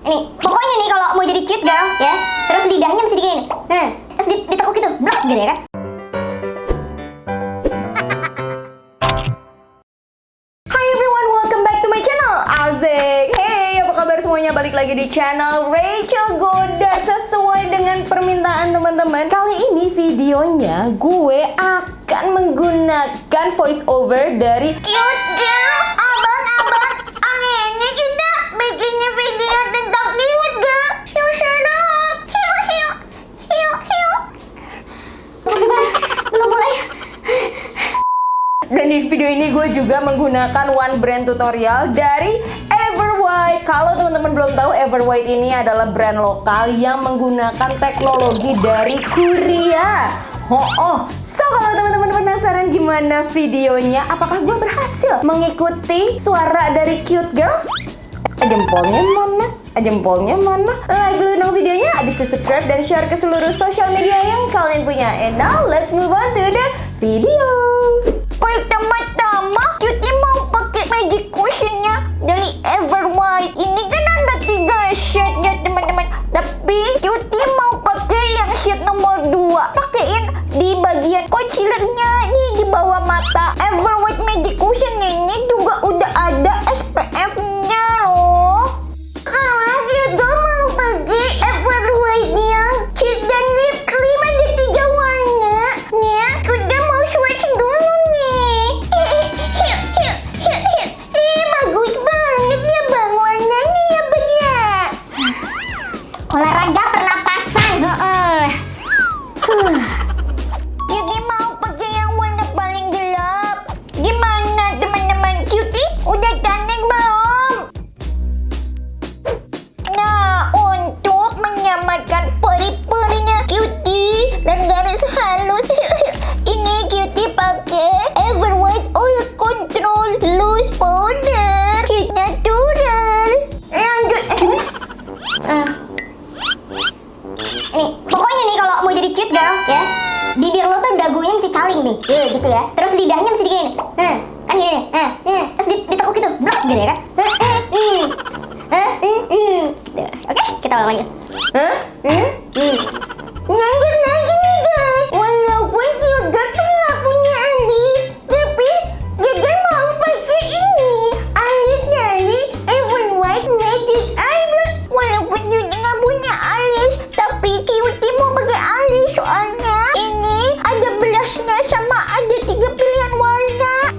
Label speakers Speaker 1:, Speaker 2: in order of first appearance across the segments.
Speaker 1: Ini pokoknya nih kalau mau jadi cute girl ya, terus lidahnya mesti digini. Terus ditekuk gitu, blok gitu ya kan.
Speaker 2: Hi everyone, welcome back to my channel. Asik. Hey, apa kabar semuanya? Balik lagi di channel Rachel Godard. Sesuai dengan permintaan teman-teman, kali ini videonya gue akan menggunakan voice over dari
Speaker 1: Cute girl, abang-abang, anehnya kita bikinnya video tentang cute girl. Shut up. Hiu. Belum mulai.
Speaker 2: Dan di video ini gue juga menggunakan one brand tutorial dari Everwhite. Kalau teman-teman belum tahu, Everwhite ini adalah brand lokal yang menggunakan teknologi dari Korea. So kalau teman-teman penasaran gimana videonya, apakah gue berhasil mengikuti suara dari cute girl? Jempolnya mana? Like dulu dong videonya, abis itu subscribe dan share ke seluruh sosial media yang kalian punya. And now let's move on to the video.
Speaker 1: Pertama-tama, Cutie mau pakai magic cushionnya dari Everwhite. Ini kan ada 3 shade ya teman-teman. Tapi Cutie mau pakai yang shade nomor 2. Pakaiin di bagian concealernya nih di bawah mata. Everwhite magic cushionnya ini juga udah ada SPF-nya loh. Kalau kita mau pakai Everwhite-nya, cheek dan lip cream ada 3 warna. Nih, udah mau swatch dulu nih. Bagus banget ya bang, warnanya ya bang ya. Olahraga pernapasan. Cutie mau pakai yang warna paling gelap. Gimana teman-teman, Cutie udah cantik belum? Nah, untuk menyamarkan peri-perinya Cutie dan garis halus, ini Cutie pakai Everwhite Oil Control Loose Powder, cute natural. Lanjut. Ini pokoknya nih kalau mau jadi cute girl ya, bibir lo tuh dagunya mesti caling nih, gitu ya. Terus lidahnya mesti digini, kan gini nih, terus ditekuk gitu, blok gitu ya kan. Gitu. Oke, kita ulang lagi. Lanjut lagi nih guys. Walaupun cute girl tuh nggak punya alis, tapi dia kan mau pakai ini, alis dari Everwhite Magic Eyebrow. Walaupun dia nggak punya alis, tapi Cutie mau pakai alis soalnya ini ada blushnya sama ada 3 pilihan warna.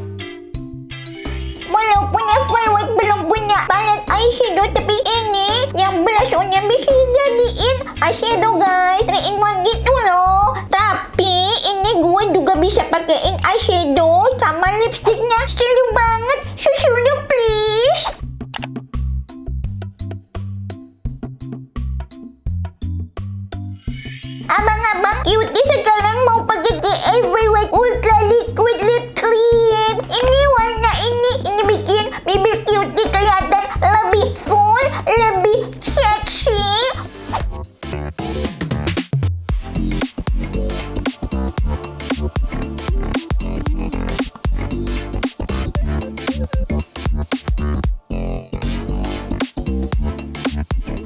Speaker 1: Walaupun Everwhite belum punya palette eyeshadow, tapi ini yang blush on-nya bisa jadiin eyeshadow guys, 3-in-1 gitu loh. Tapi ini gue juga bisa pakein eyeshadow sama lipsticknya. Seru banget, susu please. Abang-abang, Cutie sekarang mau pakai ke Everwhite Ultra Liquid Lip Cream. Ini warna ini bikin bibir Cutie kelihatan lebih full, lebih sexy.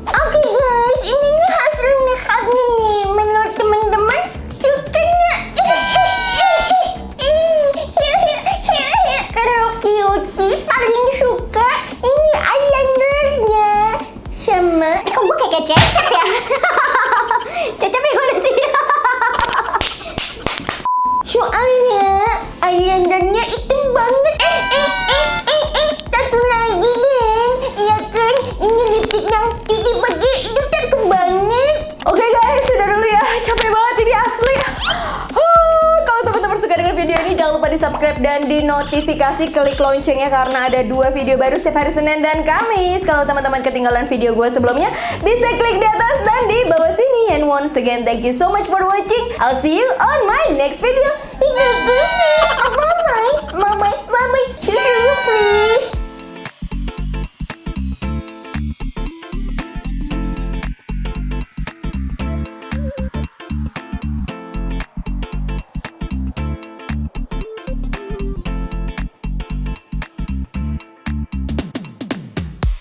Speaker 1: Oke guys, ini hasil makeupnya nih. Menurut teman-teman, suka nggak? Kalau Cutie paling suka ini eyelinernya sama. Kok gue kayak Cecep ya? Cecep yang mana sih? Soalnya eyelinernya hitam banget. Satu lagi deh, iya kan? Ini lipstick yang Cutie pakai itu cakep banget.
Speaker 2: Oke guys, sudah dulu ya. Capek banget ini asli. Kalau teman-teman suka dengan video ini, jangan lupa di subscribe dan di notifikasi, klik loncengnya karena ada 2 video baru setiap hari Senin dan Kamis. Kalau teman-teman ketinggalan video gue sebelumnya, bisa klik di atas dan di bawah sini. And once again, thank you so much for watching. I'll see you on my next video.
Speaker 1: Bye-bye. Susu please.